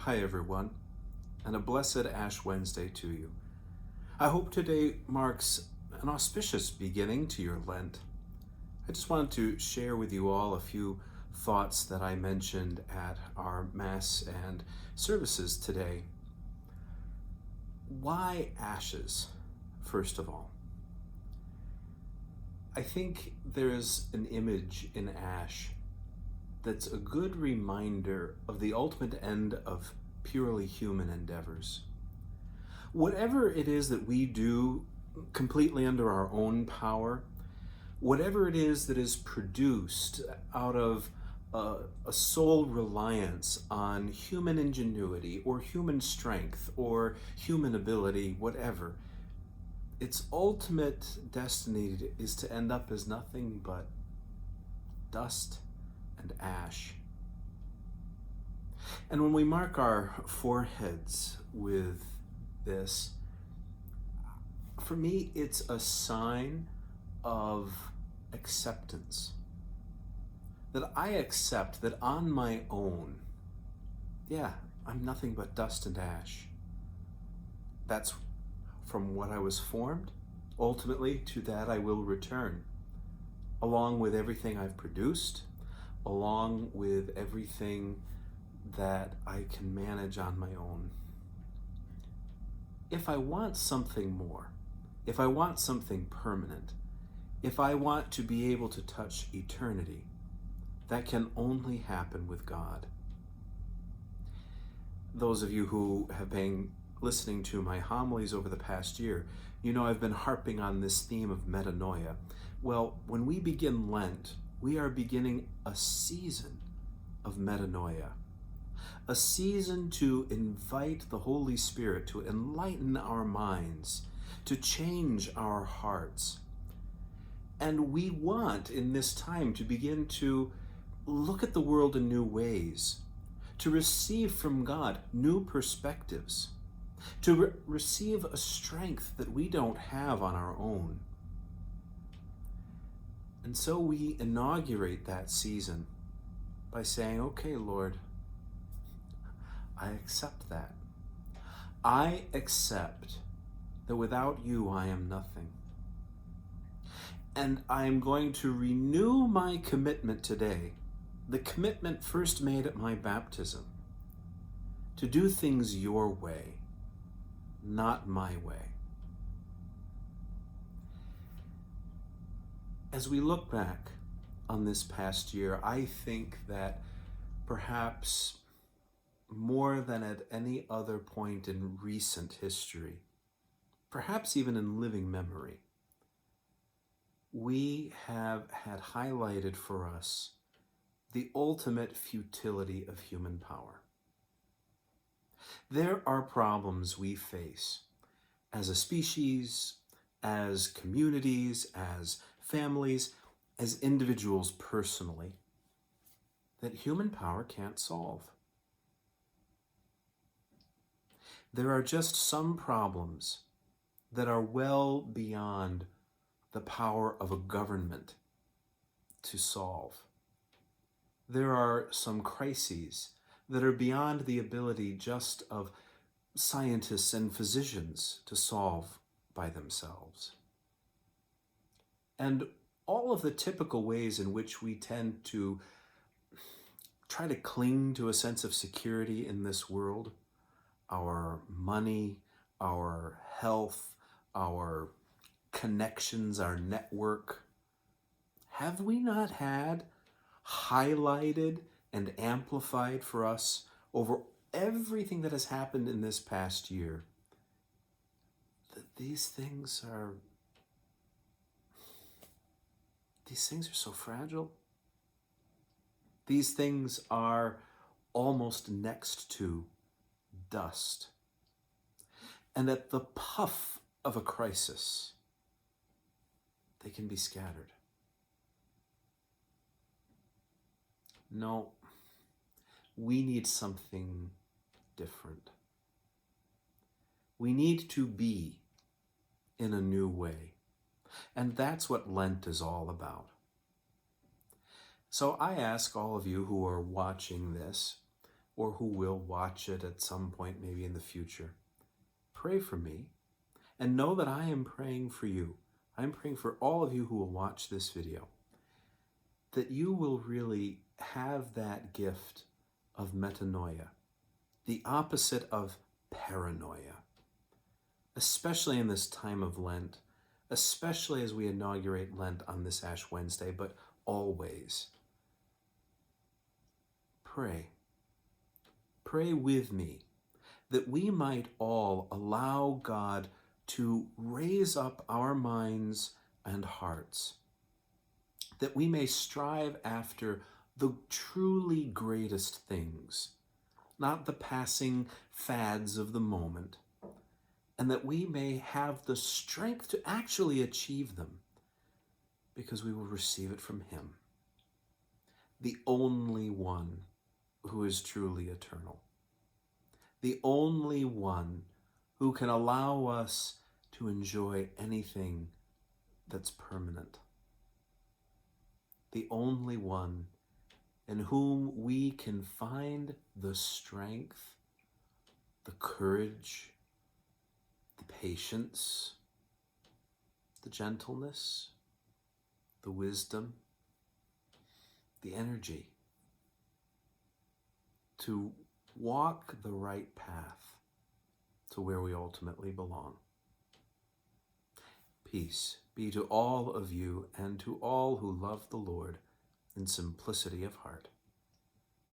Hi, everyone, and a blessed Ash Wednesday to you. I hope today marks an auspicious beginning to your Lent. I just wanted to share with you all a few thoughts that I mentioned at our Mass and services today. Why ashes, first of all? I think there's an image in ash that's a good reminder of the ultimate end of purely human endeavors. Whatever it is that we do completely under our own power, whatever it is that is produced out of a sole reliance on human ingenuity or human strength or human ability, whatever, its ultimate destiny is to end up as nothing but dust and ash. And when we mark our foreheads with this, for me, it's a sign of acceptance. That I accept that on my own, I'm nothing but dust and ash. That's from what I was formed. Ultimately, to that I will return, along with everything I've produced, along with everything that I can manage on my own. If I want something more, if I want something permanent, if I want to be able to touch eternity, that can only happen with God. Those of you who have been listening to my homilies over the past year, you know I've been harping on this theme of metanoia. Well, when we begin Lent, we are beginning a season of metanoia, a season to invite the Holy Spirit to enlighten our minds, to change our hearts. And we want in this time to begin to look at the world in new ways, to receive from God new perspectives, to receive a strength that we don't have on our own. And so we inaugurate that season by saying, okay, Lord, I accept that. I accept that without you I am nothing. And I'm going to renew my commitment today, the commitment first made at my baptism, to do things your way, not my way. As we look back on this past year, I think that perhaps more than at any other point in recent history, perhaps even in living memory, we have had highlighted for us the ultimate futility of human power. There are problems we face as a species, as communities, as families, as individuals personally, that human power can't solve. There are just some problems that are well beyond the power of a government to solve. There are some crises that are beyond the ability just of scientists and physicians to solve by themselves. And all of the typical ways in which we tend to try to cling to a sense of security in this world, our money, our health, our connections, our network, have we not had highlighted and amplified for us over everything that has happened in this past year that these things are so fragile? These things are almost next to dust. And at the puff of a crisis, they can be scattered. No, we need something different. We need to be in a new way. And that's what Lent is all about. So I ask all of you who are watching this or who will watch it at some point, maybe in the future. Pray for me and know that I am praying for you. I'm praying for all of you who will watch this video, that you will really have that gift of metanoia, the opposite of paranoia, especially in this time of Lent, especially as we inaugurate Lent on this Ash Wednesday, but always. Pray. Pray with me that we might all allow God to raise up our minds and hearts, that we may strive after the truly greatest things, not the passing fads of the moment, and that we may have the strength to actually achieve them, because we will receive it from Him, the only one who is truly eternal, the only one who can allow us to enjoy anything that's permanent, the only one in whom we can find the strength, the courage, the patience, the gentleness, the wisdom, the energy to walk the right path to where we ultimately belong. Peace be to all of you and to all who love the Lord in simplicity of heart.